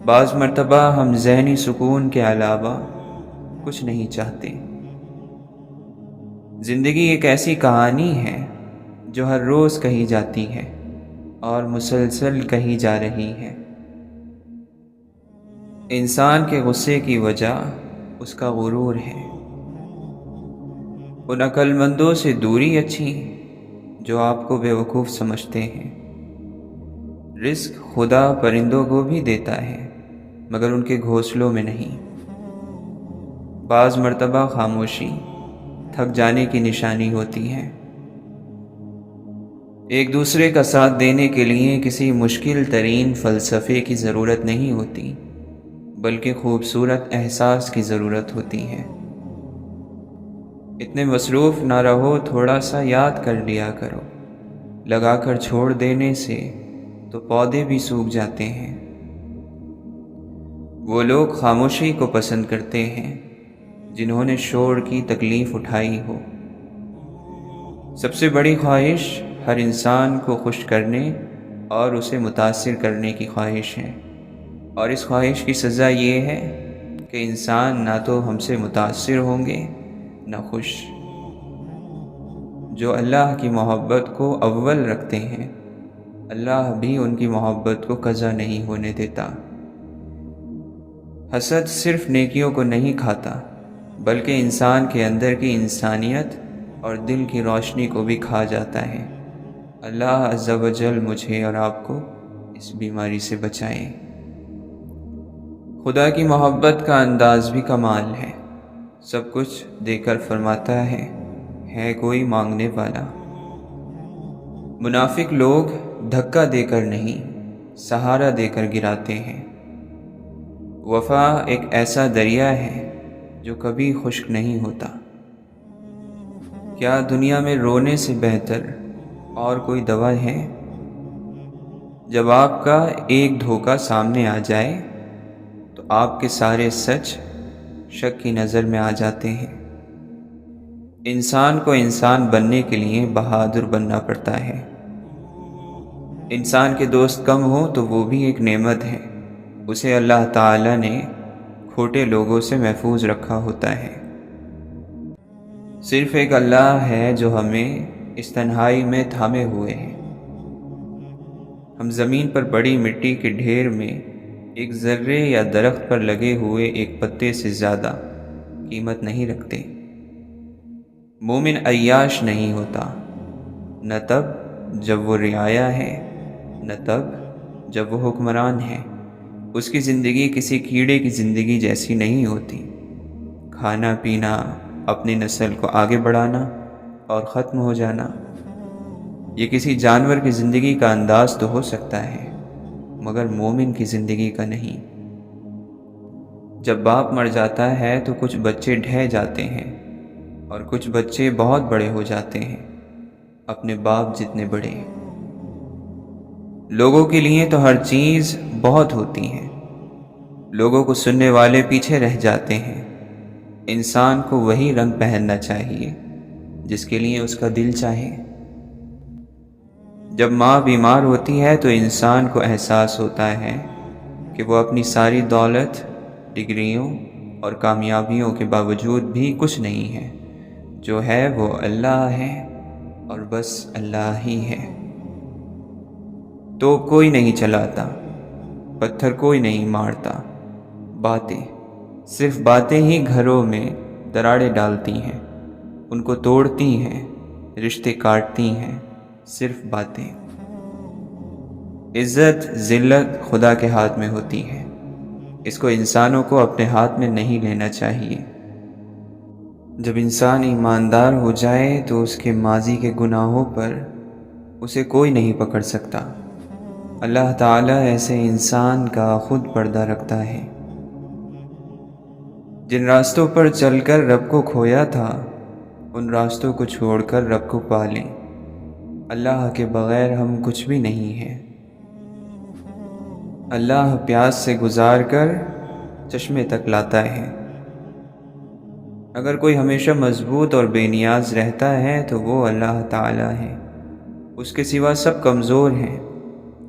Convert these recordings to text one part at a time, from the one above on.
بعض مرتبہ ہم ذہنی سکون کے علاوہ کچھ نہیں چاہتے۔ زندگی ایک ایسی کہانی ہے جو ہر روز کہی جاتی ہے اور مسلسل کہی جا رہی ہے۔ انسان کے غصے کی وجہ اس کا غرور ہے۔ ان عقل مندوں سے دوری اچھی جو آپ کو بیوقوف سمجھتے ہیں۔ رزق خدا پرندوں کو بھی دیتا ہے مگر ان کے گھونسلوں میں نہیں۔ بعض مرتبہ خاموشی تھک جانے کی نشانی ہوتی ہے۔ ایک دوسرے کا ساتھ دینے کے لیے کسی مشکل ترین فلسفے کی ضرورت نہیں ہوتی بلکہ خوبصورت احساس کی ضرورت ہوتی ہے۔ اتنے مصروف نہ رہو، تھوڑا سا یاد کر لیا کرو۔ لگا کر چھوڑ دینے سے تو پودے بھی سوکھ جاتے ہیں۔ وہ لوگ خاموشی کو پسند کرتے ہیں جنہوں نے شور کی تکلیف اٹھائی ہو۔ سب سے بڑی خواہش ہر انسان کو خوش کرنے اور اسے متاثر کرنے کی خواہش ہے، اور اس خواہش کی سزا یہ ہے کہ انسان نہ تو ہم سے متاثر ہوں گے نہ خوش۔ جو اللہ کی محبت کو اول رکھتے ہیں، اللہ بھی ان کی محبت کو قضا نہیں ہونے دیتا۔ حسد صرف نیکیوں کو نہیں کھاتا بلکہ انسان کے اندر کی انسانیت اور دل کی روشنی کو بھی کھا جاتا ہے۔ اللہ عز و جل مجھے اور آپ کو اس بیماری سے بچائے۔ خدا کی محبت کا انداز بھی کمال ہے۔ سب کچھ دے کر فرماتا ہے کوئی مانگنے والا۔ منافق لوگ دھکا دے کر نہیں، سہارا دے کر گراتے ہیں۔ وفا ایک ایسا دریا ہے جو کبھی خشک نہیں ہوتا۔ کیا دنیا میں رونے سے بہتر اور کوئی دوا ہے؟ جب آپ کا ایک دھوکہ سامنے آ جائے تو آپ کے سارے سچ شک کی نظر میں آ جاتے ہیں۔ انسان کو انسان بننے کے لیے بہادر بننا پڑتا ہے۔ انسان کے دوست کم ہوں تو وہ بھی ایک نعمت ہے، اسے اللہ تعالی نے کھوٹے لوگوں سے محفوظ رکھا ہوتا ہے۔ صرف ایک اللہ ہے جو ہمیں اس تنہائی میں تھامے ہوئے ہے۔ ہم زمین پر بڑی مٹی کے ڈھیر میں ایک ذرے یا درخت پر لگے ہوئے ایک پتے سے زیادہ قیمت نہیں رکھتے۔ مومن عیاش نہیں ہوتا، نہ تب جب وہ رعایا ہے، نہ تب جب وہ حکمران ہے۔ اس کی زندگی کسی کیڑے کی زندگی جیسی نہیں ہوتی۔ کھانا پینا، اپنی نسل کو آگے بڑھانا اور ختم ہو جانا، یہ کسی جانور کی زندگی کا انداز تو ہو سکتا ہے مگر مومن کی زندگی کا نہیں۔ جب باپ مر جاتا ہے تو کچھ بچے ڈھہ جاتے ہیں اور کچھ بچے بہت بڑے ہو جاتے ہیں، اپنے باپ جتنے بڑے۔ لوگوں کے لیے تو ہر چیز بہت ہوتی ہے، لوگوں کو سننے والے پیچھے رہ جاتے ہیں۔ انسان کو وہی رنگ پہننا چاہیے جس کے لیے اس کا دل چاہے۔ جب ماں بیمار ہوتی ہے تو انسان کو احساس ہوتا ہے کہ وہ اپنی ساری دولت، ڈگریوں اور کامیابیوں کے باوجود بھی کچھ نہیں ہے، جو ہے وہ اللہ ہے اور بس اللہ ہی ہے۔ توپ کوئی نہیں چلاتا، پتھر کوئی نہیں مارتا، باتیں، صرف باتیں ہی گھروں میں دراڑیں ڈالتی ہیں، ان کو توڑتی ہیں، رشتے کاٹتی ہیں، صرف باتیں۔ عزت ذلت خدا کے ہاتھ میں ہوتی ہے، اس کو انسانوں کو اپنے ہاتھ میں نہیں لینا چاہیے۔ جب انسان ایماندار ہو جائے تو اس کے ماضی کے گناہوں پر اسے کوئی نہیں پکڑ سکتا۔ اللہ تعالیٰ ایسے انسان کا خود پردہ رکھتا ہے۔ جن راستوں پر چل کر رب کو کھویا تھا، ان راستوں کو چھوڑ کر رب کو پا لیں۔ اللہ کے بغیر ہم کچھ بھی نہیں ہیں۔ اللہ پیاس سے گزار کر چشمے تک لاتا ہے۔ اگر کوئی ہمیشہ مضبوط اور بے نیاز رہتا ہے تو وہ اللہ تعالیٰ ہے، اس کے سوا سب کمزور ہیں۔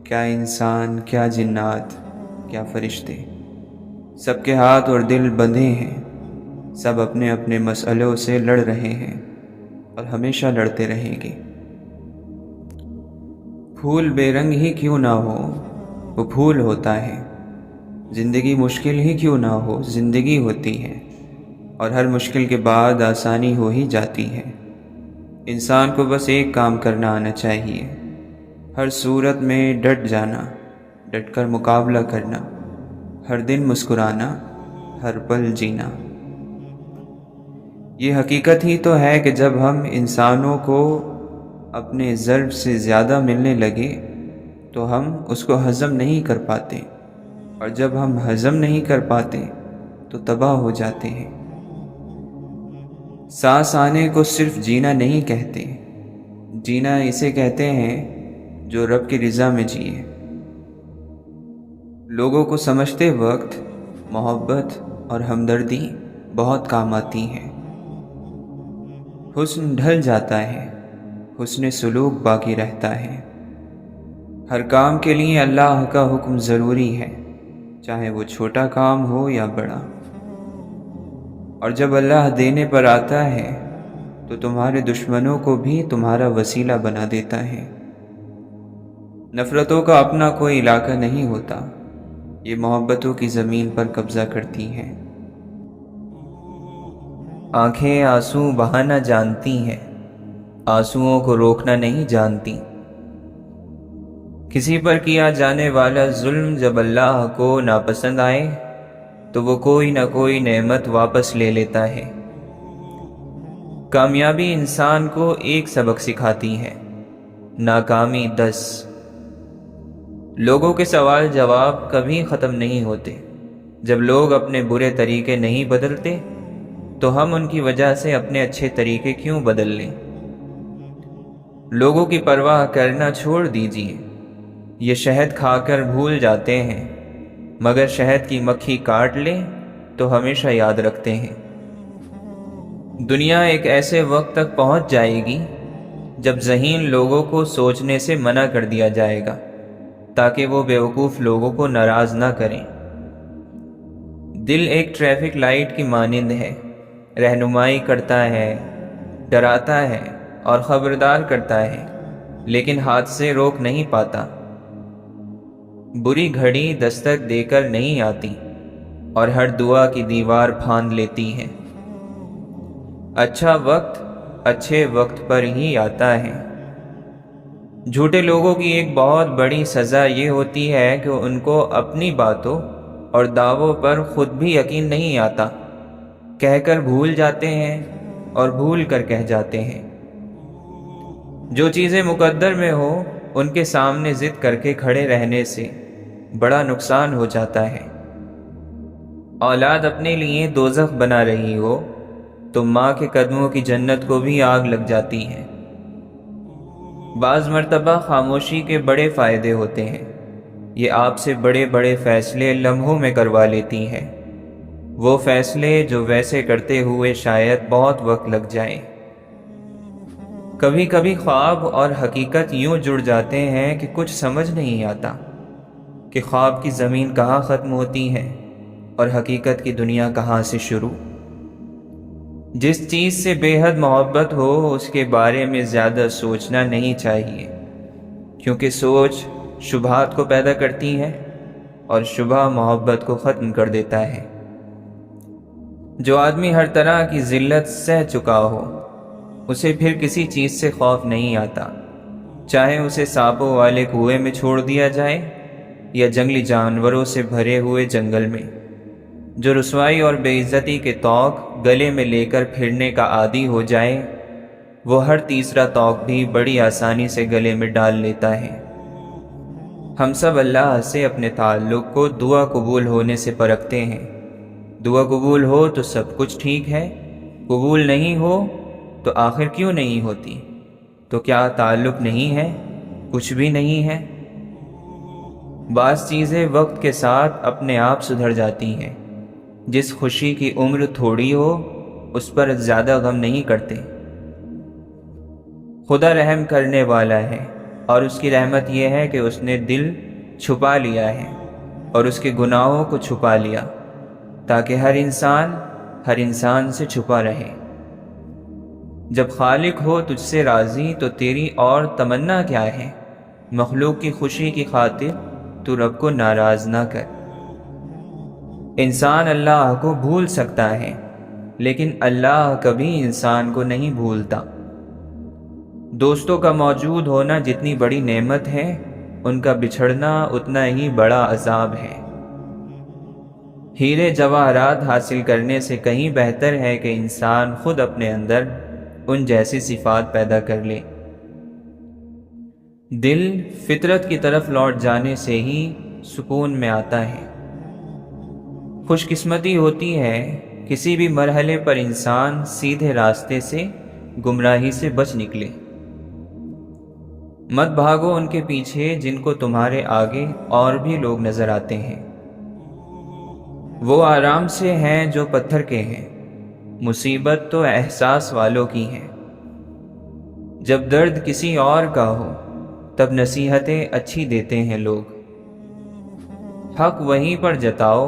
کیا انسان، کیا جنات، کیا فرشتے، سب کے ہاتھ اور دل بندھے ہیں، سب اپنے اپنے مسئلوں سے لڑ رہے ہیں اور ہمیشہ لڑتے رہیں گے۔ پھول بے رنگ ہی کیوں نہ ہو وہ پھول ہوتا ہے، زندگی مشکل ہی کیوں نہ ہو زندگی ہوتی ہے، اور ہر مشکل کے بعد آسانی ہو ہی جاتی ہے۔ انسان کو بس ایک کام کرنا آنا چاہیے، ہر صورت میں ڈٹ جانا، ڈٹ کر مقابلہ کرنا، ہر دن مسکرانا، ہر پل جینا۔ یہ حقیقت ہی تو ہے کہ جب ہم انسانوں کو اپنے ضرب سے زیادہ ملنے لگے تو ہم اس کو ہضم نہیں کر پاتے، اور جب ہم ہضم نہیں کر پاتے تو تباہ ہو جاتے ہیں۔ سانس آنے کو صرف جینا نہیں کہتے، جینا اسے کہتے ہیں جو رب کی رضا میں جیے۔ لوگوں کو سمجھتے وقت محبت اور ہمدردی بہت کام آتی ہیں۔ حسن ڈھل جاتا ہے، حسن سلوک باقی رہتا ہے۔ ہر کام کے لیے اللہ کا حکم ضروری ہے، چاہے وہ چھوٹا کام ہو یا بڑا۔ اور جب اللہ دینے پر آتا ہے تو تمہارے دشمنوں کو بھی تمہارا وسیلہ بنا دیتا ہے۔ نفرتوں کا اپنا کوئی علاقہ نہیں ہوتا، یہ محبتوں کی زمین پر قبضہ کرتی ہیں۔ آنکھیں آنسو بہانا جانتی ہیں، آنسوؤں کو روکنا نہیں جانتی۔ کسی پر کیا جانے والا ظلم جب اللہ کو ناپسند آئے تو وہ کوئی نہ کوئی نعمت واپس لے لیتا ہے۔ کامیابی انسان کو ایک سبق سکھاتی ہے، ناکامی 10۔ لوگوں کے سوال جواب کبھی ختم نہیں ہوتے۔ جب لوگ اپنے برے طریقے نہیں بدلتے تو ہم ان کی وجہ سے اپنے اچھے طریقے کیوں بدل لیں؟ لوگوں کی پرواہ کرنا چھوڑ دیجیے، یہ شہد کھا کر بھول جاتے ہیں، مگر شہد کی مکھی کاٹ لے تو ہمیشہ یاد رکھتے ہیں۔ دنیا ایک ایسے وقت تک پہنچ جائے گی جب ذہین لوگوں کو سوچنے سے منع کر دیا جائے گا تاکہ وہ بیوقوف لوگوں کو ناراض نہ کریں۔ دل ایک ٹریفک لائٹ کی مانند ہے، رہنمائی کرتا ہے، ڈراتا ہے اور خبردار کرتا ہے، لیکن ہاتھ سے روک نہیں پاتا۔ بری گھڑی دستک دے کر نہیں آتی اور ہر دعا کی دیوار پھاند لیتی ہے۔ اچھا وقت اچھے وقت پر ہی آتا ہے۔ جھوٹے لوگوں کی ایک بہت بڑی سزا یہ ہوتی ہے کہ ان کو اپنی باتوں اور دعووں پر خود بھی یقین نہیں آتا، کہہ کر بھول جاتے ہیں اور بھول کر کہہ جاتے ہیں۔ جو چیزیں مقدر میں ہو ان کے سامنے ضد کر کے کھڑے رہنے سے بڑا نقصان ہو جاتا ہے۔ اولاد اپنے لیے دوزخ بنا رہی ہو تو ماں کے قدموں کی جنت کو بھی آگ لگ جاتی ہے۔ بعض مرتبہ خاموشی کے بڑے فائدے ہوتے ہیں، یہ آپ سے بڑے بڑے فیصلے لمحوں میں کروا لیتی ہے، وہ فیصلے جو ویسے کرتے ہوئے شاید بہت وقت لگ جائے۔ کبھی کبھی خواب اور حقیقت یوں جڑ جاتے ہیں کہ کچھ سمجھ نہیں آتا کہ خواب کی زمین کہاں ختم ہوتی ہے اور حقیقت کی دنیا کہاں سے شروع۔ جس چیز سے بے حد محبت ہو اس کے بارے میں زیادہ سوچنا نہیں چاہیے، کیونکہ سوچ شبہات کو پیدا کرتی ہے اور شبہ محبت کو ختم کر دیتا ہے۔ جو آدمی ہر طرح کی ذلت سہ چکا ہو اسے پھر کسی چیز سے خوف نہیں آتا، چاہے اسے سانپوں والے کنویں میں چھوڑ دیا جائے یا جنگلی جانوروں سے بھرے ہوئے جنگل میں۔ جو رسوائی اور بے عزتی کے طوق گلے میں لے کر پھرنے کا عادی ہو جائے وہ ہر تیسرا طوق بھی بڑی آسانی سے گلے میں ڈال لیتا ہے۔ ہم سب اللہ سے اپنے تعلق کو دعا قبول ہونے سے پرکھتے ہیں۔ دعا قبول ہو تو سب کچھ ٹھیک ہے، قبول نہیں ہو تو آخر کیوں نہیں ہوتی؟ تو کیا تعلق نہیں ہے؟ کچھ بھی نہیں ہے۔ بعض چیزیں وقت کے ساتھ اپنے آپ سدھر جاتی ہیں۔ جس خوشی کی عمر تھوڑی ہو اس پر زیادہ غم نہیں کرتے۔ خدا رحم کرنے والا ہے اور اس کی رحمت یہ ہے کہ اس نے دل چھپا لیا ہے، اور اس کے گناہوں کو چھپا لیا تاکہ ہر انسان سے چھپا رہے۔ جب خالق ہو تجھ سے راضی تو تیری اور تمنا کیا ہے؟ مخلوق کی خوشی کی خاطر تو رب کو ناراض نہ کر۔ انسان اللہ کو بھول سکتا ہے لیکن اللہ کبھی انسان کو نہیں بھولتا۔ دوستوں کا موجود ہونا جتنی بڑی نعمت ہے، ان کا بچھڑنا اتنا ہی بڑا عذاب ہے۔ ہیرے جواہرات حاصل کرنے سے کہیں بہتر ہے کہ انسان خود اپنے اندر ان جیسی صفات پیدا کر لے۔ دل فطرت کی طرف لوٹ جانے سے ہی سکون میں آتا ہے۔ خوش قسمتی ہوتی ہے کسی بھی مرحلے پر انسان سیدھے راستے سے، گمراہی سے بچ نکلے۔ مت بھاگو ان کے پیچھے جن کو تمہارے آگے اور بھی لوگ نظر آتے ہیں۔ وہ آرام سے ہیں جو پتھر کے ہیں، مصیبت تو احساس والوں کی ہے۔ جب درد کسی اور کا ہو تب نصیحتیں اچھی دیتے ہیں لوگ۔ حق وہیں پر جتاؤ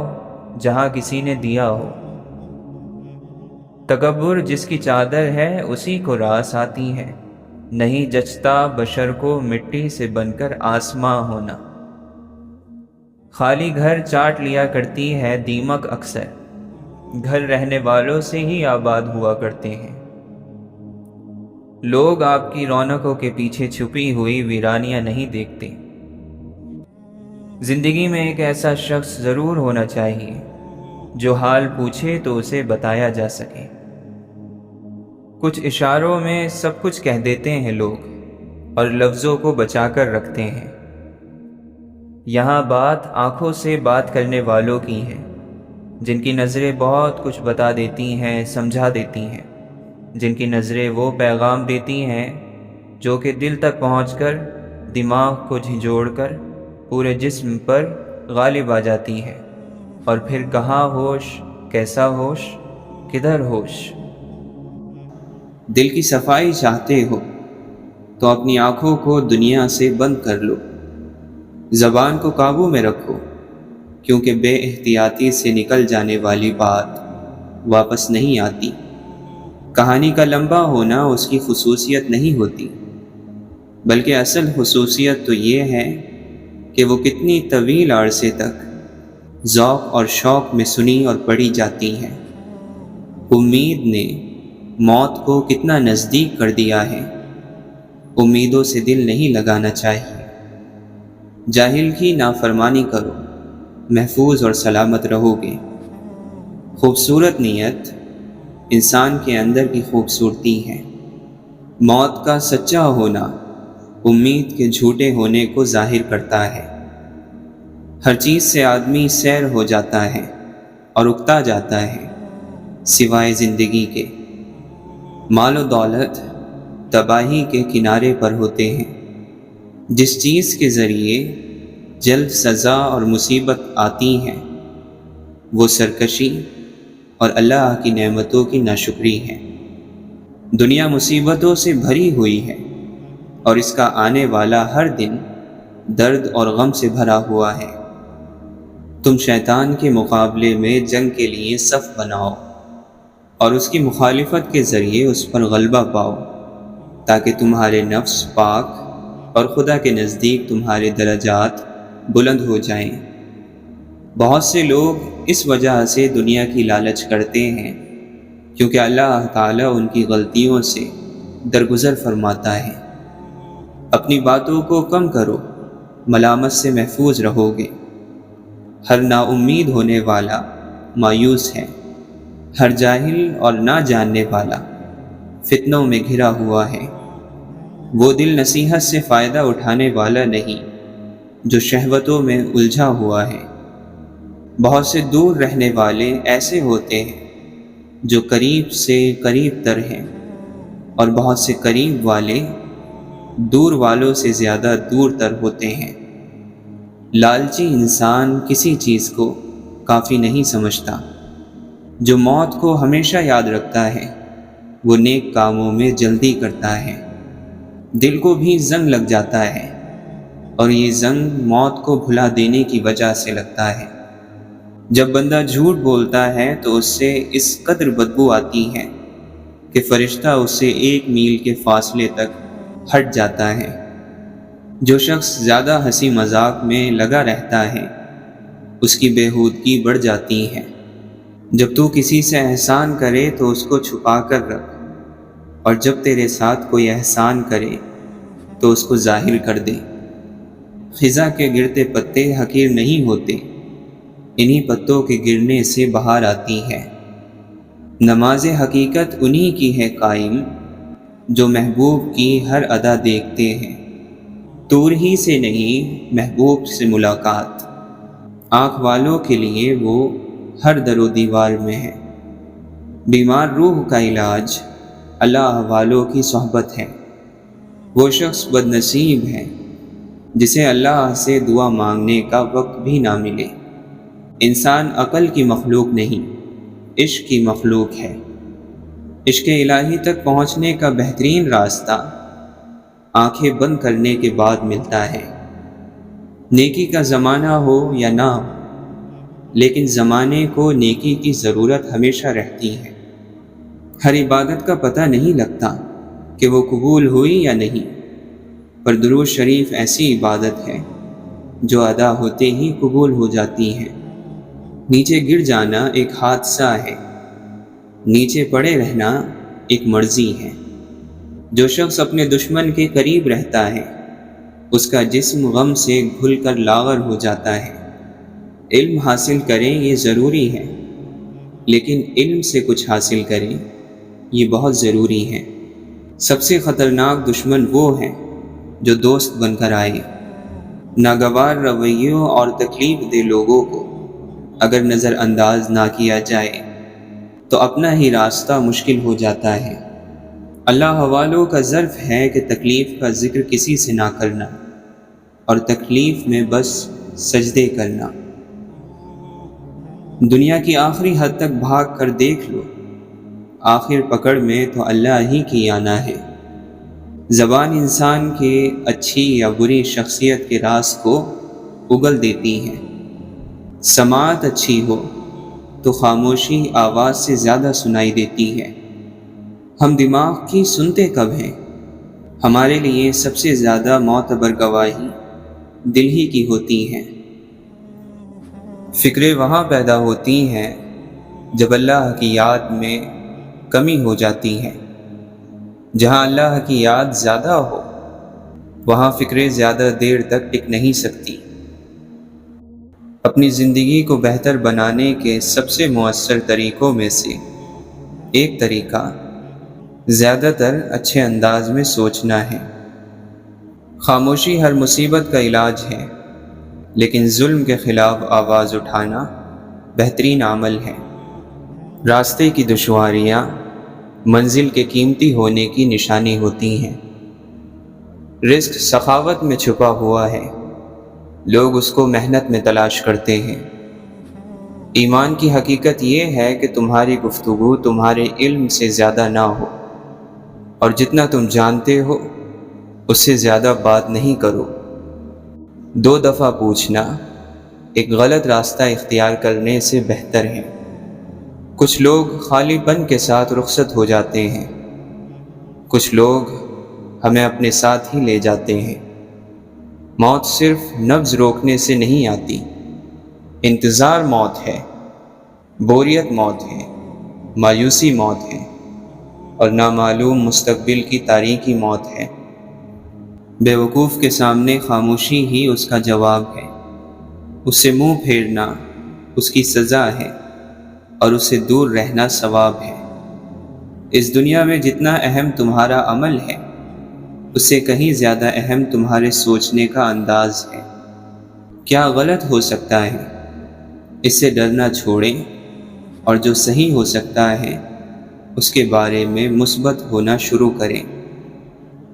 جہاں کسی نے دیا ہو۔ تکبر جس کی چادر ہے اسی کو راس آتی ہے، نہیں جچتا بشر کو مٹی سے بن کر آسماں ہونا۔ خالی گھر چاٹ لیا کرتی ہے دیمک اکثر، گھر رہنے والوں سے ہی آباد ہوا کرتے ہیں۔ لوگ آپ کی رونقوں کے پیچھے چھپی ہوئی ویرانیاں نہیں دیکھتے۔ زندگی میں ایک ایسا شخص ضرور ہونا چاہیے جو حال پوچھے تو اسے بتایا جا سکے۔ کچھ اشاروں میں سب کچھ کہہ دیتے ہیں لوگ اور لفظوں کو بچا کر رکھتے ہیں۔ یہاں بات آنکھوں سے بات کرنے والوں کی ہے، جن کی نظریں بہت کچھ بتا دیتی ہیں، سمجھا دیتی ہیں، جن کی نظریں وہ پیغام دیتی ہیں جو کہ دل تک پہنچ کر دماغ کو جھنجھوڑ کر پورے جسم پر غالب آ جاتی ہے، اور پھر کہاں ہوش، کیسا ہوش، کدھر ہوش۔ دل کی صفائی چاہتے ہو تو اپنی آنکھوں کو دنیا سے بند کر لو، زبان کو قابو میں رکھو، کیونکہ بے احتیاطی سے نکل جانے والی بات واپس نہیں آتی۔ کہانی کا لمبا ہونا اس کی خصوصیت نہیں ہوتی، بلکہ اصل خصوصیت تو یہ ہے کہ وہ کتنی طویل عرصے تک ذوق اور شوق میں سنی اور پڑھی جاتی ہے۔ امید نے موت کو کتنا نزدیک کر دیا ہے، امیدوں سے دل نہیں لگانا چاہیے۔ جاہل کی نافرمانی کرو، محفوظ اور سلامت رہو گے۔ خوبصورت نیت انسان کے اندر کی خوبصورتی ہے۔ موت کا سچا ہونا امید کے جھوٹے ہونے کو ظاہر کرتا ہے۔ ہر چیز سے آدمی سیر ہو جاتا ہے اور اکتا جاتا ہے سوائے زندگی کے۔ مال و دولت تباہی کے کنارے پر ہوتے ہیں۔ جس چیز کے ذریعے جلد سزا اور مصیبت آتی ہیں وہ سرکشی اور اللہ کی نعمتوں کی ناشکری ہے۔ دنیا مصیبتوں سے بھری ہوئی ہے اور اس کا آنے والا ہر دن درد اور غم سے بھرا ہوا ہے۔ تم شیطان کے مقابلے میں جنگ کے لیے صف بناؤ اور اس کی مخالفت کے ذریعے اس پر غلبہ پاؤ، تاکہ تمہارے نفس پاک اور خدا کے نزدیک تمہارے درجات بلند ہو جائیں۔ بہت سے لوگ اس وجہ سے دنیا کی لالچ کرتے ہیں کیونکہ اللہ تعالیٰ ان کی غلطیوں سے درگزر فرماتا ہے۔ اپنی باتوں کو کم کرو، ملامت سے محفوظ رہو گے۔ ہر نا امید ہونے والا مایوس ہے، ہر جاہل اور نہ جاننے والا فتنوں میں گھرا ہوا ہے۔ وہ دل نصیحت سے فائدہ اٹھانے والا نہیں جو شہوتوں میں الجھا ہوا ہے۔ بہت سے دور رہنے والے ایسے ہوتے ہیں جو قریب سے قریب تر ہیں، اور بہت سے قریب والے دور والوں سے زیادہ دور تر ہوتے ہیں۔ لالچی انسان کسی چیز کو کافی نہیں سمجھتا۔ جو موت کو ہمیشہ یاد رکھتا ہے وہ نیک کاموں میں جلدی کرتا ہے۔ دل کو بھی زنگ لگ جاتا ہے اور یہ زنگ موت کو بھلا دینے کی وجہ سے لگتا ہے۔ جب بندہ جھوٹ بولتا ہے تو اس سے اس قدر بدبو آتی ہے کہ فرشتہ اس سے 1 میل کے فاصلے تک ہٹ جاتا ہے۔ جو شخص زیادہ ہنسی مذاق میں لگا رہتا ہے اس کی بےہودگی بڑھ جاتی ہے۔ جب تو کسی سے احسان کرے تو اس کو چھپا کر رکھ، اور جب تیرے ساتھ کوئی احسان کرے تو اس کو ظاہر کر دے۔ خزاں کے گرتے پتے حقیر نہیں ہوتے، انہی پتوں کے گرنے سے بہار آتی ہے۔ نماز حقیقت انہی کی ہے قائم جو محبوب کی ہر ادا دیکھتے ہیں۔ دور ہی سے نہیں محبوب سے ملاقات، آنکھ والوں کے لیے وہ ہر در و دیوار میں ہے۔ بیمار روح کا علاج اللہ والوں کی صحبت ہے۔ وہ شخص بد نصیب ہے جسے اللہ سے دعا مانگنے کا وقت بھی نہ ملے۔ انسان عقل کی مخلوق نہیں، عشق کی مخلوق ہے۔ عشق الہی تک پہنچنے کا بہترین راستہ آنکھیں بند کرنے کے بعد ملتا ہے۔ نیکی کا زمانہ ہو یا نہ ہو، لیکن زمانے کو نیکی کی ضرورت ہمیشہ رہتی ہے۔ ہر عبادت کا پتہ نہیں لگتا کہ وہ قبول ہوئی یا نہیں، پر درود شریف ایسی عبادت ہے جو ادا ہوتے ہی قبول ہو جاتی ہے۔ نیچے گر جانا ایک حادثہ ہے، نیچے پڑے رہنا ایک مرضی ہے۔ جو شخص اپنے دشمن کے قریب رہتا ہے اس کا جسم غم سے گھل کر لاغر ہو جاتا ہے۔ علم حاصل کریں یہ ضروری ہے، لیکن علم سے کچھ حاصل کریں یہ بہت ضروری ہے۔ سب سے خطرناک دشمن وہ ہے جو دوست بن کر آئے۔ ناگوار رویوں اور تکلیف دہ لوگوں کو اگر نظر انداز نہ کیا جائے تو اپنا ہی راستہ مشکل ہو جاتا ہے۔ اللہ والوں کا ظرف ہے کہ تکلیف کا ذکر کسی سے نہ کرنا، اور تکلیف میں بس سجدے کرنا۔ دنیا کی آخری حد تک بھاگ کر دیکھ لو، آخر پکڑ میں تو اللہ ہی کی آنا ہے۔ زبان انسان کے اچھی یا بری شخصیت کے راز کو اگل دیتی ہے۔ سماعت اچھی ہو تو خاموشی آواز سے زیادہ سنائی دیتی ہے۔ ہم دماغ کی سنتے کب ہیں؟ ہمارے لیے سب سے زیادہ معتبر گواہی دل ہی کی ہوتی ہے۔ فکریں وہاں پیدا ہوتی ہیں جب اللہ کی یاد میں کمی ہو جاتی ہے۔ جہاں اللہ کی یاد زیادہ ہو وہاں فکریں زیادہ دیر تک ٹک نہیں سکتی۔ اپنی زندگی کو بہتر بنانے کے سب سے مؤثر طریقوں میں سے ایک طریقہ زیادہ تر اچھے انداز میں سوچنا ہے۔ خاموشی ہر مصیبت کا علاج ہے، لیکن ظلم کے خلاف آواز اٹھانا بہترین عمل ہے۔ راستے کی دشواریاں منزل کے قیمتی ہونے کی نشانی ہوتی ہیں۔ رزق سخاوت میں چھپا ہوا ہے، لوگ اس کو محنت میں تلاش کرتے ہیں۔ ایمان کی حقیقت یہ ہے کہ تمہاری گفتگو تمہارے علم سے زیادہ نہ ہو، اور جتنا تم جانتے ہو اس سے زیادہ بات نہیں کرو۔ 2 دفعہ پوچھنا ایک غلط راستہ اختیار کرنے سے بہتر ہے۔ کچھ لوگ خالی پن کے ساتھ رخصت ہو جاتے ہیں، کچھ لوگ ہمیں اپنے ساتھ ہی لے جاتے ہیں۔ موت صرف نبض روکنے سے نہیں آتی، انتظار موت ہے، بوریت موت ہے، مایوسی موت ہے، اور نامعلوم مستقبل کی تاریکی موت ہے۔ بے وقوف کے سامنے خاموشی ہی اس کا جواب ہے۔ اس سے منہ پھیرنا اس کی سزا ہے، اور اس سے دور رہنا ثواب ہے۔ اس دنیا میں جتنا اہم تمہارا عمل ہے اس سے کہیں زیادہ اہم تمہارے سوچنے کا انداز ہے۔ کیا غلط ہو سکتا ہے اس سے ڈرنا چھوڑیں، اور جو صحیح ہو سکتا ہے اس کے بارے میں مثبت ہونا شروع کریں۔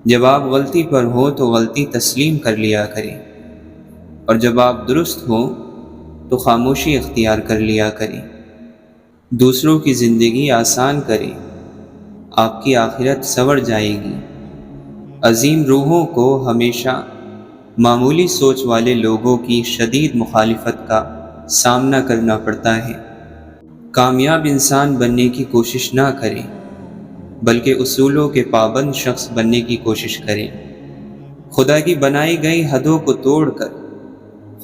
جب آپ غلطی پر ہو تو غلطی تسلیم کر لیا کریں، اور جب آپ درست ہو تو خاموشی اختیار کر لیا کریں۔ دوسروں کی زندگی آسان کریں، آپ کی آخرت سنور جائے گی۔ عظیم روحوں کو ہمیشہ معمولی سوچ والے لوگوں کی شدید مخالفت کا سامنا کرنا پڑتا ہے۔ کامیاب انسان بننے کی کوشش نہ کریں، بلکہ اصولوں کے پابند شخص بننے کی کوشش کریں۔ خدا کی بنائی گئی حدوں کو توڑ کر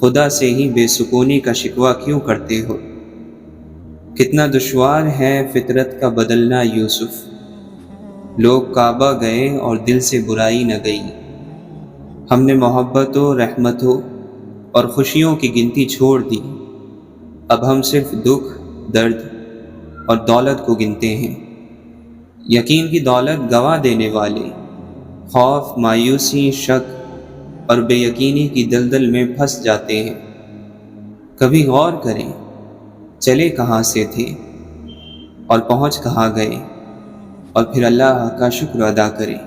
خدا سے ہی بے سکونی کا شکوہ کیوں کرتے ہو؟ کتنا دشوار ہے فطرت کا بدلنا یوسف، لوگ کعبہ گئے اور دل سے برائی نہ گئی۔ ہم نے محبتوں، رحمتوں اور خوشیوں کی گنتی چھوڑ دی، اب ہم صرف دکھ، درد اور دولت کو گنتے ہیں۔ یقین کی دولت گوا دینے والے خوف، مایوسی، شک اور بے یقینی کی دلدل میں پھنس جاتے ہیں۔ کبھی غور کریں، چلے کہاں سے تھے اور پہنچ کہاں گئے، اور پھر اللہ کا شکر ادا کریں۔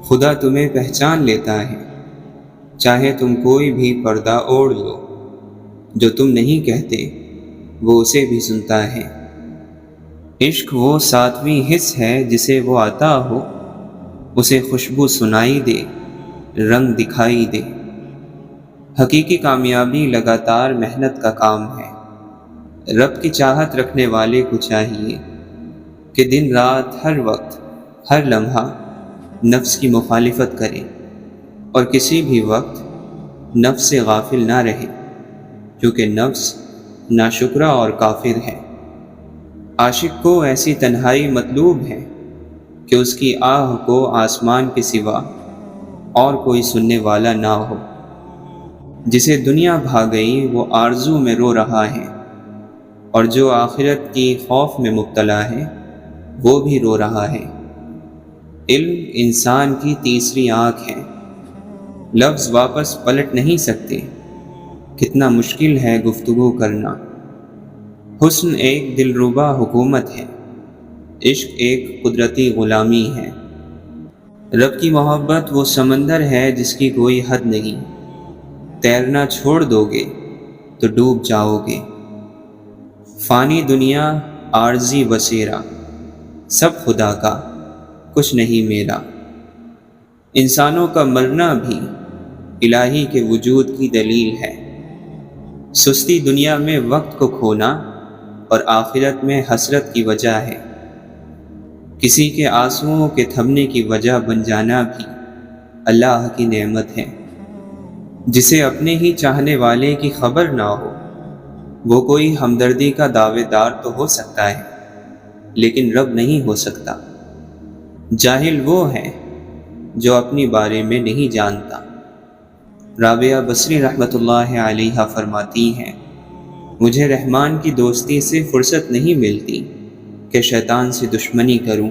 خدا تمہیں پہچان لیتا ہے، چاہے تم کوئی بھی پردہ اوڑھ لو، جو تم نہیں کہتے وہ اسے بھی سنتا ہے۔ عشق وہ ساتویں حص ہے جسے وہ عطا ہو، اسے خوشبو سنائی دے، رنگ دکھائی دے۔ حقیقی کامیابی لگاتار محنت کا کام ہے۔ رب کی چاہت رکھنے والے کو چاہیے کہ دن رات، ہر وقت، ہر لمحہ نفس کی مخالفت کرے اور کسی بھی وقت نفس سے غافل نہ رہے، کیونکہ نفس ناشکرا اور کافر ہے۔ عاشق کو ایسی تنہائی مطلوب ہے کہ اس کی آہ کو آسمان کے سوا اور کوئی سننے والا نہ ہو۔ جسے دنیا بھا گئی وہ آرزو میں رو رہا ہے، اور جو آخرت کی خوف میں مبتلا ہے وہ بھی رو رہا ہے۔ علم انسان کی تیسری آنکھ ہے، لفظ واپس پلٹ نہیں سکتے۔ کتنا مشکل ہے گفتگو کرنا۔ حسن ایک دلربا حکومت ہے، عشق ایک قدرتی غلامی ہے۔ رب کی محبت وہ سمندر ہے جس کی کوئی حد نہیں، تیرنا چھوڑ دو گے تو ڈوب جاؤ گے۔ فانی دنیا، عارضی بسیرا، سب خدا کا، کچھ نہیں میرا۔ انسانوں کا مرنا بھی الہی کے وجود کی دلیل ہے۔ سستی دنیا میں وقت کو کھونا اور آخرت میں حسرت کی وجہ ہے۔ کسی کے آنسوؤں کے تھمنے کی وجہ بن جانا بھی اللہ کی نعمت ہے۔ جسے اپنے ہی چاہنے والے کی خبر نہ ہو، وہ کوئی ہمدردی کا دعوے دار تو ہو سکتا ہے، لیکن رب نہیں ہو سکتا۔ جاہل وہ ہے جو اپنی بارے میں نہیں جانتا۔ رابعہ بصری رحمۃ اللہ علیہا فرماتی ہیں، مجھے رحمان کی دوستی سے فرصت نہیں ملتی کہ شیطان سے دشمنی کروں۔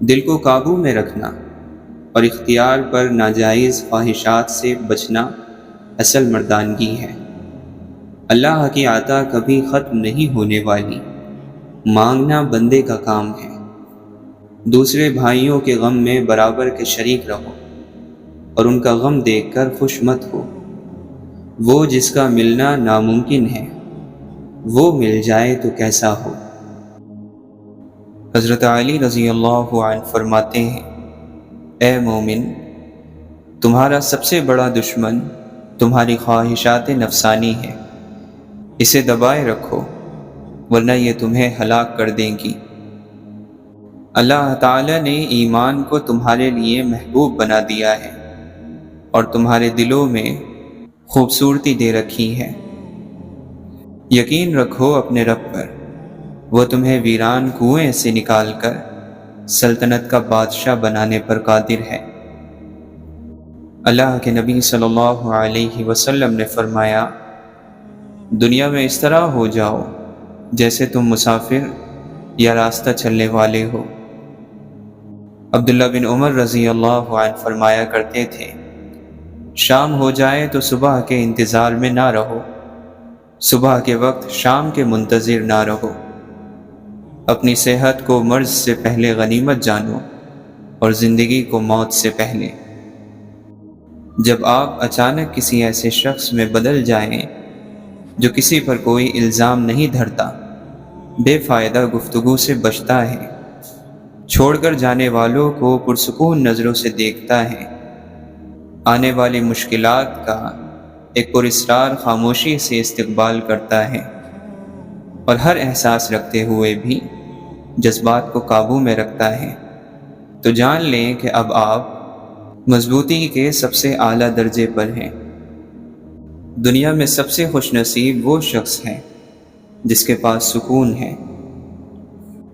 دل کو قابو میں رکھنا اور اختیار پر ناجائز خواہشات سے بچنا اصل مردانگی ہے۔ اللہ کی عطا کبھی ختم نہیں ہونے والی، مانگنا بندے کا کام ہے۔ دوسرے بھائیوں کے غم میں برابر کے شریک رہو اور ان کا غم دیکھ کر خوش مت ہو۔ وہ جس کا ملنا ناممکن ہے، وہ مل جائے تو کیسا ہو۔ حضرت علی رضی اللہ عنہ فرماتے ہیں، اے مومن، تمہارا سب سے بڑا دشمن تمہاری خواہشات نفسانی ہے، اسے دبائے رکھو ورنہ یہ تمہیں ہلاک کر دیں گی۔ اللہ تعالیٰ نے ایمان کو تمہارے لیے محبوب بنا دیا ہے اور تمہارے دلوں میں خوبصورتی دے رکھی ہے۔ یقین رکھو اپنے رب پر، وہ تمہیں ویران کنویں سے نکال کر سلطنت کا بادشاہ بنانے پر قادر ہے۔ اللہ کے نبی صلی اللہ علیہ وسلم نے فرمایا، دنیا میں اس طرح ہو جاؤ جیسے تم مسافر یا راستہ چلنے والے ہو۔ عبداللہ بن عمر رضی اللہ عنہ فرمایا کرتے تھے، شام ہو جائے تو صبح کے انتظار میں نہ رہو، صبح کے وقت شام کے منتظر نہ رہو۔ اپنی صحت کو مرض سے پہلے غنیمت جانو اور زندگی کو موت سے پہلے۔ جب آپ اچانک کسی ایسے شخص میں بدل جائیں جو کسی پر کوئی الزام نہیں دھرتا، بے فائدہ گفتگو سے بچتا ہے، چھوڑ کر جانے والوں کو پرسکون نظروں سے دیکھتا ہے، آنے والی مشکلات کا ایک پراسرار خاموشی سے استقبال کرتا ہے، اور ہر احساس رکھتے ہوئے بھی جذبات کو قابو میں رکھتا ہے، تو جان لیں کہ اب آپ مضبوطی کے سب سے اعلیٰ درجے پر ہیں۔ دنیا میں سب سے خوش نصیب وہ شخص ہے جس کے پاس سکون ہے۔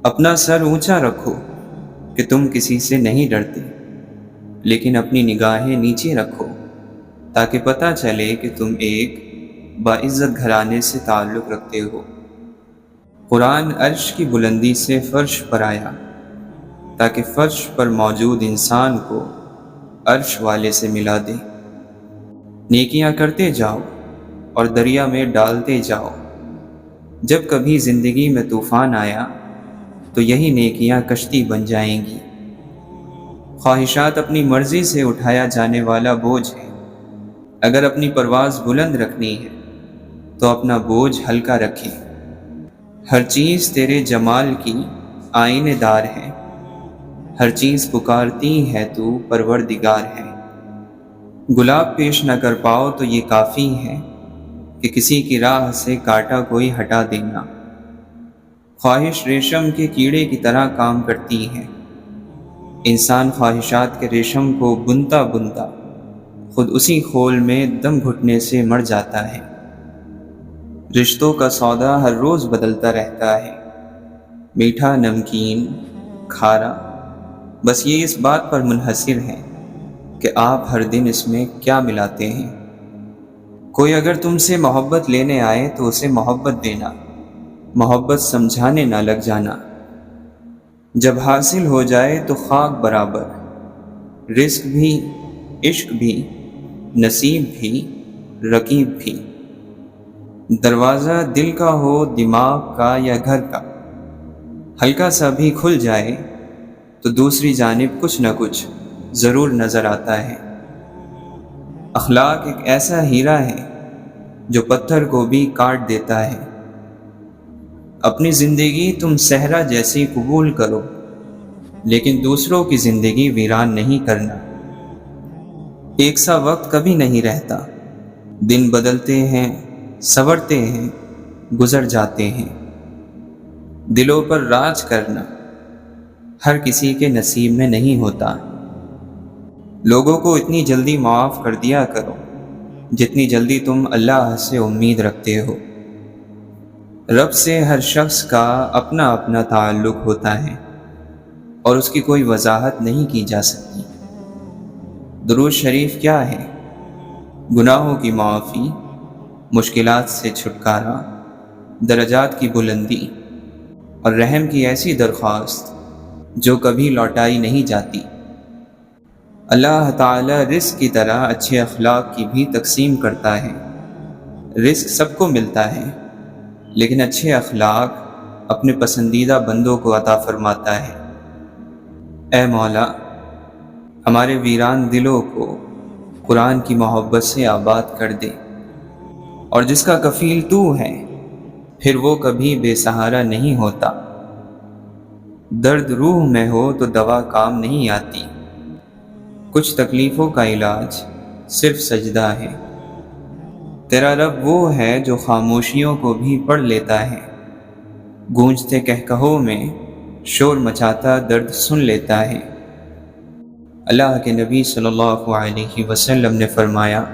اپنا سر اونچا رکھو کہ تم کسی سے نہیں ڈرتے، لیکن اپنی نگاہیں نیچے رکھو تاکہ پتہ چلے کہ تم ایک باعزت گھرانے سے تعلق رکھتے ہو۔ قرآن عرش کی بلندی سے فرش پر آیا تاکہ فرش پر موجود انسان کو عرش والے سے ملا دے۔ نیکیاں کرتے جاؤ اور دریا میں ڈالتے جاؤ۔ جب کبھی زندگی میں طوفان آیا تو یہی نیکیاں کشتی بن جائیں گی۔ خواہشات اپنی مرضی سے اٹھایا جانے والا بوجھ ہے۔ اگر اپنی پرواز بلند رکھنی ہے تو اپنا بوجھ ہلکا رکھیں۔ ہر چیز تیرے جمال کی آئینے دار ہے، ہر چیز پکارتی ہے تو پروردگار ہے۔ گلاب پیش نہ کر پاؤ تو یہ کافی ہے کہ کسی کی راہ سے کانٹا کوئی ہٹا دینا۔ خواہش ریشم کے کیڑے کی طرح کام کرتی ہے۔ انسان خواہشات کے ریشم کو بنتا بنتا خود اسی خول میں دم گھٹنے سے مر جاتا ہے۔ رشتوں کا سودا ہر روز بدلتا رہتا ہے، میٹھا، نمکین، کھارا، بس یہ اس بات پر منحصر ہے کہ آپ ہر دن اس میں کیا ملاتے ہیں۔ کوئی اگر تم سے محبت لینے آئے تو اسے محبت دینا، محبت سمجھانے نہ لگ جانا۔ جب حاصل ہو جائے تو خاک برابر، رزق بھی، عشق بھی، نصیب بھی، رقیب بھی۔ دروازہ دل کا ہو، دماغ کا یا گھر کا، ہلکا سا بھی کھل جائے تو دوسری جانب کچھ نہ کچھ ضرور نظر آتا ہے۔ اخلاق ایک ایسا ہیرا ہے جو پتھر کو بھی کاٹ دیتا ہے۔ اپنی زندگی تم صحرا جیسی قبول کرو، لیکن دوسروں کی زندگی ویران نہیں کرنا۔ ایک سا وقت کبھی نہیں رہتا، دن بدلتے ہیں، سنورتے ہیں، گزر جاتے ہیں۔ دلوں پر راج کرنا ہر کسی کے نصیب میں نہیں ہوتا۔ لوگوں کو اتنی جلدی معاف کر دیا کرو جتنی جلدی تم اللہ سے امید رکھتے ہو۔ رب سے ہر شخص کا اپنا اپنا تعلق ہوتا ہے اور اس کی کوئی وضاحت نہیں کی جا سکتی۔ درود شریف کیا ہے؟ گناہوں کی معافی، مشکلات سے چھٹکارا، درجات کی بلندی اور رحم کی ایسی درخواست جو کبھی لوٹائی نہیں جاتی۔ اللہ تعالی رزق کی طرح اچھے اخلاق کی بھی تقسیم کرتا ہے۔ رزق سب کو ملتا ہے، لیکن اچھے اخلاق اپنے پسندیدہ بندوں کو عطا فرماتا ہے۔ اے مولا، ہمارے ویران دلوں کو قرآن کی محبت سے آباد کر دے، اور جس کا کفیل تو ہے پھر وہ کبھی بے سہارا نہیں ہوتا۔ درد روح میں ہو تو دوا کام نہیں آتی۔ کچھ تکلیفوں کا علاج صرف سجدہ ہے۔ تیرا رب وہ ہے جو خاموشیوں کو بھی پڑھ لیتا ہے، گونجتے کہکہوں میں شور مچاتا درد سن لیتا ہے۔ اللہ کے نبی صلی اللہ علیہ وسلم نے فرمایا،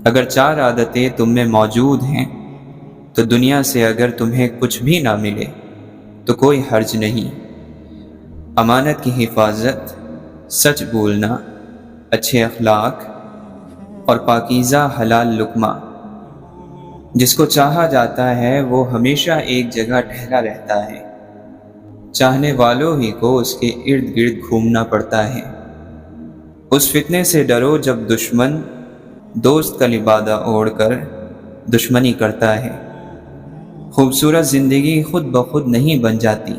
اگر 4 عادتیں تم میں موجود ہیں تو دنیا سے اگر تمہیں کچھ بھی نہ ملے تو کوئی حرج نہیں۔ امانت کی حفاظت، سچ بولنا، اچھے اخلاق اور پاکیزہ حلال لقمہ۔ جس کو چاہا جاتا ہے وہ ہمیشہ ایک جگہ ٹھہرا رہتا ہے، چاہنے والوں ہی کو اس کے ارد گرد گھومنا پڑتا ہے۔ اس فتنے سے ڈرو جب دشمن دوست کا لبادہ اوڑھ کر دشمنی کرتا ہے۔ خوبصورت زندگی خود بخود نہیں بن جاتی،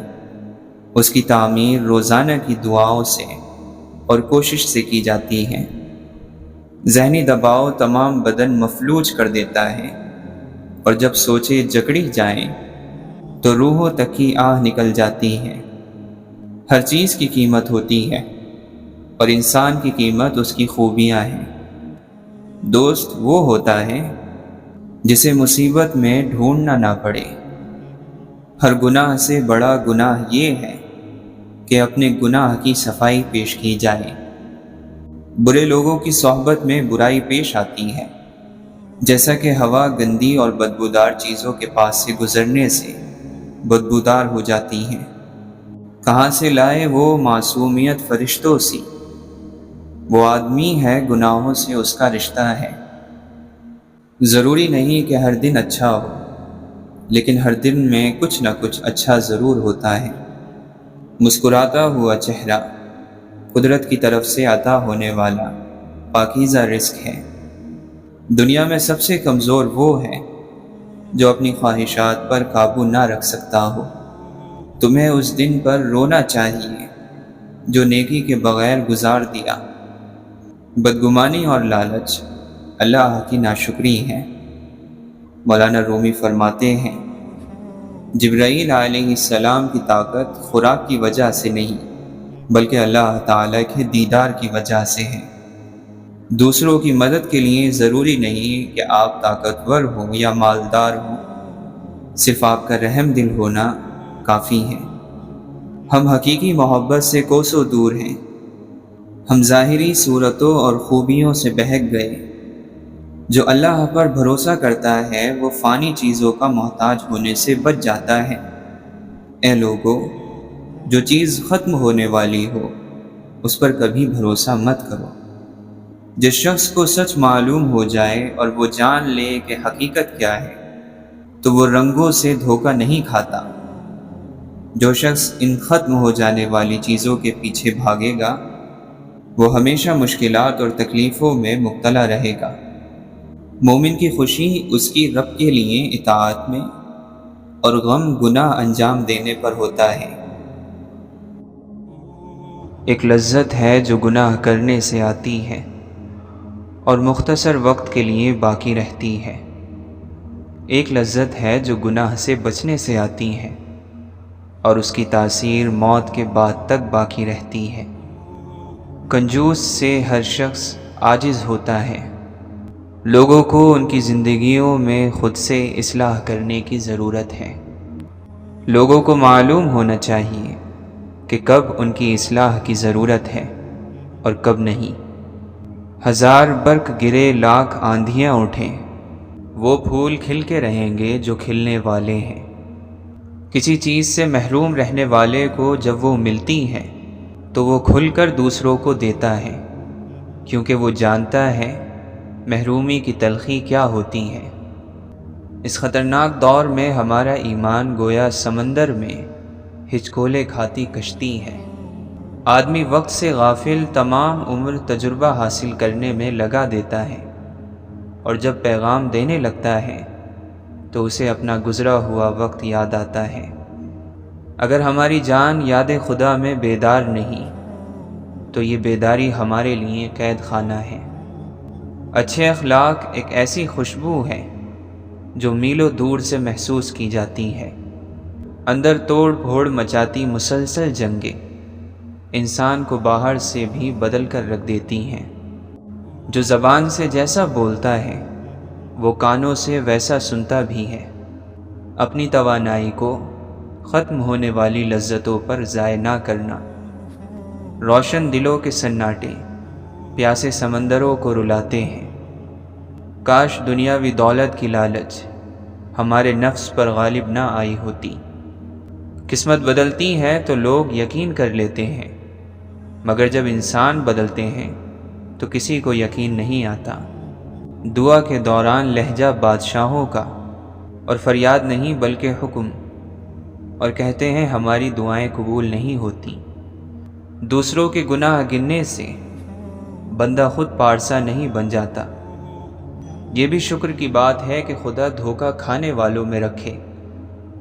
اس کی تعمیر روزانہ کی دعاؤں سے اور کوشش سے کی جاتی ہے۔ ذہنی دباؤ تمام بدن مفلوج کر دیتا ہے، اور جب سوچے جکڑی جائیں تو روحوں تک کی آہ نکل جاتی ہے۔ ہر چیز کی قیمت ہوتی ہے، اور انسان کی قیمت اس کی خوبیاں ہیں۔ دوست وہ ہوتا ہے جسے مصیبت میں ڈھونڈنا نہ پڑے۔ ہر گناہ سے بڑا گناہ یہ ہے کہ اپنے گناہ کی صفائی پیش کی جائے۔ برے لوگوں کی صحبت میں برائی پیش آتی ہے، جیسا کہ ہوا گندی اور بدبودار چیزوں کے پاس سے گزرنے سے بدبودار ہو جاتی ہیں۔ کہاں سے لائے وہ معصومیت فرشتوں سی، وہ آدمی ہے گناہوں سے اس کا رشتہ ہے۔ ضروری نہیں کہ ہر دن اچھا ہو، لیکن ہر دن میں کچھ نہ کچھ اچھا ضرور ہوتا ہے۔ مسکراتا ہوا چہرہ قدرت کی طرف سے عطا ہونے والا پاکیزہ رزق ہے۔ دنیا میں سب سے کمزور وہ ہے جو اپنی خواہشات پر قابو نہ رکھ سکتا ہو۔ تمہیں اس دن پر رونا چاہیے جو نیکی کے بغیر گزار دیا۔ بدگمانی اور لالچ اللہ کی ناشکری ہے۔ مولانا رومی فرماتے ہیں، جبرائیل علیہ السلام کی طاقت خوراک کی وجہ سے نہیں بلکہ اللہ تعالیٰ کے دیدار کی وجہ سے ہے۔ دوسروں کی مدد کے لیے ضروری نہیں کہ آپ طاقتور ہوں یا مالدار ہوں، صرف آپ کا رحم دل ہونا کافی ہے۔ ہم حقیقی محبت سے کوسوں دور ہیں۔ ہم ظاہری صورتوں اور خوبیوں سے بہک گئے۔ جو اللہ پر بھروسہ کرتا ہے وہ فانی چیزوں کا محتاج ہونے سے بچ جاتا ہے۔ اے لوگو، جو چیز ختم ہونے والی ہو اس پر کبھی بھروسہ مت کرو۔ جس شخص کو سچ معلوم ہو جائے اور وہ جان لے کہ حقیقت کیا ہے تو وہ رنگوں سے دھوکہ نہیں کھاتا۔ جو شخص ان ختم ہو جانے والی چیزوں کے پیچھے بھاگے گا وہ ہمیشہ مشکلات اور تکلیفوں میں مبتلا رہے گا۔ مومن کی خوشی اس کی رب کے لیے اطاعت میں اور غم گناہ انجام دینے پر ہوتا ہے۔ ایک لذت ہے جو گناہ کرنے سے آتی ہے اور مختصر وقت کے لیے باقی رہتی ہے۔ ایک لذت ہے جو گناہ سے بچنے سے آتی ہے اور اس کی تاثیر موت کے بعد تک باقی رہتی ہے۔ کنجوس سے ہر شخص عاجز ہوتا ہے۔ لوگوں کو ان کی زندگیوں میں خود سے اصلاح کرنے کی ضرورت ہے۔ لوگوں کو معلوم ہونا چاہیے کہ کب ان کی اصلاح کی ضرورت ہے اور کب نہیں۔ ہزار برق گرے لاکھ آندھیاں اٹھیں، وہ پھول کھل کے رہیں گے جو کھلنے والے ہیں۔ کسی چیز سے محروم رہنے والے کو جب وہ ملتی ہیں تو وہ کھل کر دوسروں کو دیتا ہے، کیونکہ وہ جانتا ہے محرومی کی تلخی کیا ہوتی ہے۔ اس خطرناک دور میں ہمارا ایمان گویا سمندر میں ہچکولے کھاتی کشتی ہے۔ آدمی وقت سے غافل تمام عمر تجربہ حاصل کرنے میں لگا دیتا ہے، اور جب پیغام دینے لگتا ہے تو اسے اپنا گزرا ہوا وقت یاد آتا ہے۔ اگر ہماری جان یاد خدا میں بیدار نہیں تو یہ بیداری ہمارے لیے قید خانہ ہے۔ اچھے اخلاق ایک ایسی خوشبو ہے جو میلوں دور سے محسوس کی جاتی ہے۔ اندر توڑ پھوڑ مچاتی مسلسل جنگیں انسان کو باہر سے بھی بدل کر رکھ دیتی ہیں۔ جو زبان سے جیسا بولتا ہے وہ کانوں سے ویسا سنتا بھی ہے۔ اپنی توانائی کو ختم ہونے والی لذتوں پر ضائع نہ کرنا۔ روشن دلوں کے سناٹے پیاسے سمندروں کو رلاتے ہیں۔ کاش دنیاوی دولت کی لالچ ہمارے نفس پر غالب نہ آئی ہوتی۔ قسمت بدلتی ہے تو لوگ یقین کر لیتے ہیں، مگر جب انسان بدلتے ہیں تو کسی کو یقین نہیں آتا۔ دعا کے دوران لہجہ بادشاہوں کا اور فریاد نہیں بلکہ حکم، اور کہتے ہیں ہماری دعائیں قبول نہیں ہوتی۔ دوسروں کے گناہ گننے سے بندہ خود پارسا نہیں بن جاتا۔ یہ بھی شکر کی بات ہے کہ خدا دھوکہ کھانے والوں میں رکھے،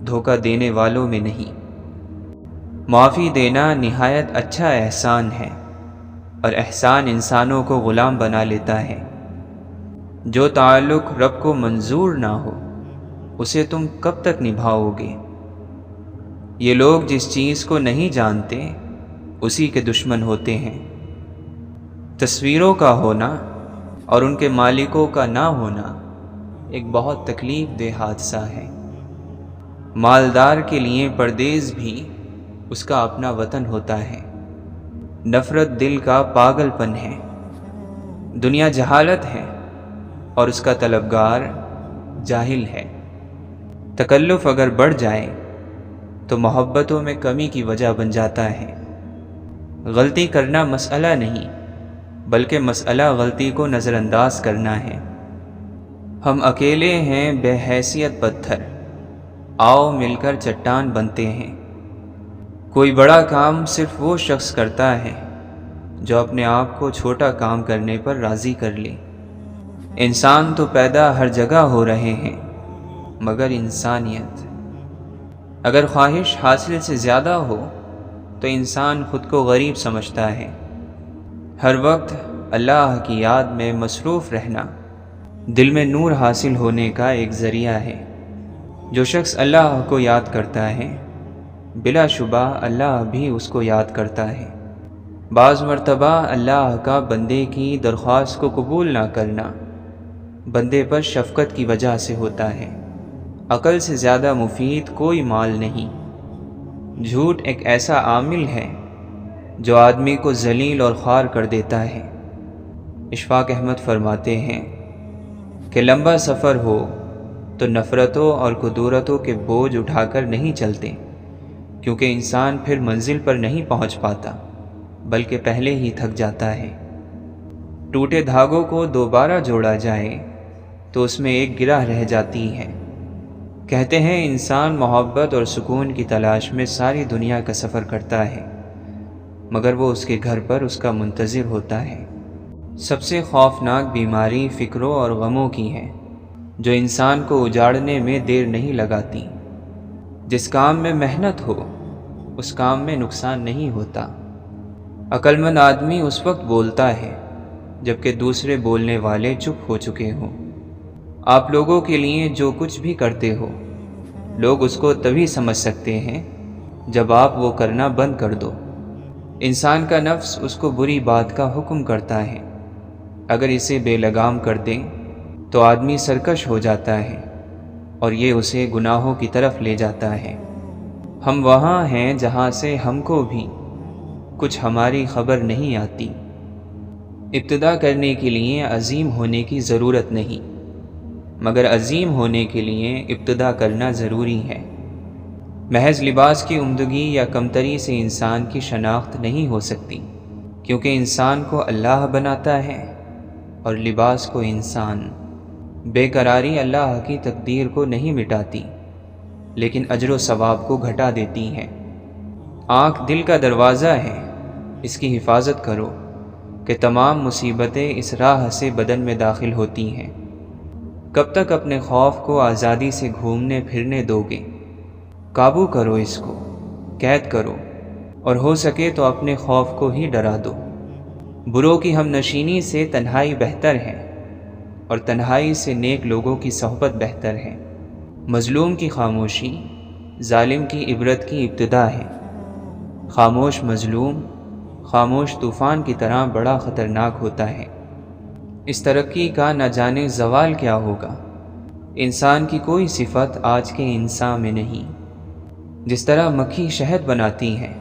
دھوکہ دینے والوں میں نہیں۔ معافی دینا نہایت اچھا احسان ہے، اور احسان انسانوں کو غلام بنا لیتا ہے۔ جو تعلق رب کو منظور نہ ہو اسے تم کب تک نبھاؤ گے؟ یہ لوگ جس چیز کو نہیں جانتے اسی کے دشمن ہوتے ہیں۔ تصویروں کا ہونا اور ان کے مالکوں کا نہ ہونا ایک بہت تکلیف دہ حادثہ ہے۔ مالدار کے لیے پردیس بھی اس کا اپنا وطن ہوتا ہے۔ نفرت دل کا پاگل پن ہے۔ دنیا جہالت ہے اور اس کا طلبگار جاہل ہے۔ تکلف اگر بڑھ جائے تو محبتوں میں کمی کی وجہ بن جاتا ہے۔ غلطی کرنا مسئلہ نہیں بلکہ مسئلہ غلطی کو نظر انداز کرنا ہے۔ ہم اکیلے ہیں بے حیثیت پتھر، آؤ مل کر چٹان بنتے ہیں۔ کوئی بڑا کام صرف وہ شخص کرتا ہے جو اپنے آپ کو چھوٹا کام کرنے پر راضی کر لے۔ انسان تو پیدا ہر جگہ ہو رہے ہیں مگر انسانیت، اگر خواہش حاصل سے زیادہ ہو تو انسان خود کو غریب سمجھتا ہے۔ ہر وقت اللہ کی یاد میں مصروف رہنا دل میں نور حاصل ہونے کا ایک ذریعہ ہے۔ جو شخص اللہ کو یاد کرتا ہے بلا شبہ اللہ بھی اس کو یاد کرتا ہے۔ بعض مرتبہ اللہ کا بندے کی درخواست کو قبول نہ کرنا بندے پر شفقت کی وجہ سے ہوتا ہے۔ عقل سے زیادہ مفید کوئی مال نہیں۔ جھوٹ ایک ایسا عامل ہے جو آدمی کو ذلیل اور خوار کر دیتا ہے۔ اشفاق احمد فرماتے ہیں کہ لمبا سفر ہو تو نفرتوں اور کدورتوں کے بوجھ اٹھا کر نہیں چلتے، کیونکہ انسان پھر منزل پر نہیں پہنچ پاتا بلکہ پہلے ہی تھک جاتا ہے۔ ٹوٹے دھاگوں کو دوبارہ جوڑا جائے تو اس میں ایک گرہ رہ جاتی ہے۔ کہتے ہیں انسان محبت اور سکون کی تلاش میں ساری دنیا کا سفر کرتا ہے مگر وہ اس کے گھر پر اس کا منتظر ہوتا ہے۔ سب سے خوفناک بیماری فکروں اور غموں کی ہے جو انسان کو اجاڑنے میں دیر نہیں لگاتی۔ جس کام میں محنت ہو اس کام میں نقصان نہیں ہوتا۔ عقل مند آدمی اس وقت بولتا ہے جبکہ دوسرے بولنے والے چپ ہو چکے ہوں۔ آپ لوگوں کے لیے جو کچھ بھی کرتے ہو لوگ اس کو تبھی سمجھ سکتے ہیں جب آپ وہ کرنا بند کر دو۔ انسان کا نفس اس کو بری بات کا حکم کرتا ہے، اگر اسے بے لگام کر دیں تو آدمی سرکش ہو جاتا ہے اور یہ اسے گناہوں کی طرف لے جاتا ہے۔ ہم وہاں ہیں جہاں سے ہم کو بھی کچھ ہماری خبر نہیں آتی۔ ابتدا کرنے کے لیے عظیم ہونے کی ضرورت نہیں مگر عظیم ہونے کے لیے ابتدا کرنا ضروری ہے۔ محض لباس کی عمدگی یا کمتری سے انسان کی شناخت نہیں ہو سکتی، کیونکہ انسان کو اللہ بناتا ہے اور لباس کو انسان۔ بے قراری اللہ کی تقدیر کو نہیں مٹاتی لیکن اجر و ثواب کو گھٹا دیتی ہے۔ آنکھ دل کا دروازہ ہے، اس کی حفاظت کرو کہ تمام مصیبتیں اس راہ سے بدن میں داخل ہوتی ہیں۔ کب تک اپنے خوف کو آزادی سے گھومنے پھرنے دو گے؟ قابو کرو اس کو، قید کرو اور ہو سکے تو اپنے خوف کو ہی ڈرا دو۔ بروں کی ہم نشینی سے تنہائی بہتر ہے اور تنہائی سے نیک لوگوں کی صحبت بہتر ہے۔ مظلوم کی خاموشی ظالم کی عبرت کی ابتدا ہے۔ خاموش مظلوم خاموش طوفان کی طرح بڑا خطرناک ہوتا ہے۔ اس ترقی کا نہ جانے زوال کیا ہوگا۔ انسان کی کوئی صفت آج کے انسان میں نہیں۔ جس طرح مکھی شہد بناتی ہے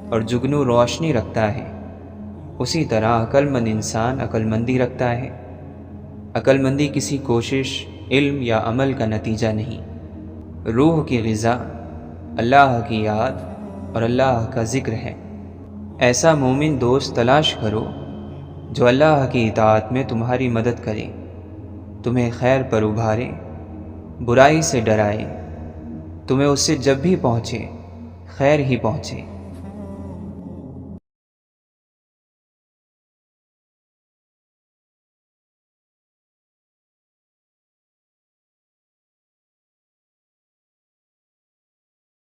اور جگنو روشنی رکھتا ہے، اسی طرح عقل مند انسان عقل مندی رکھتا ہے۔ عقل مندی کسی کوشش، علم یا عمل کا نتیجہ نہیں۔ روح کی غذا اللہ کی یاد اور اللہ کا ذکر ہے۔ ایسا مومن دوست تلاش کرو جو اللہ کی اطاعت میں تمہاری مدد کرے، تمہیں خیر پر ابھارے، برائی سے ڈرائے، تمہیں اس سے جب بھی پہنچے خیر ہی پہنچے۔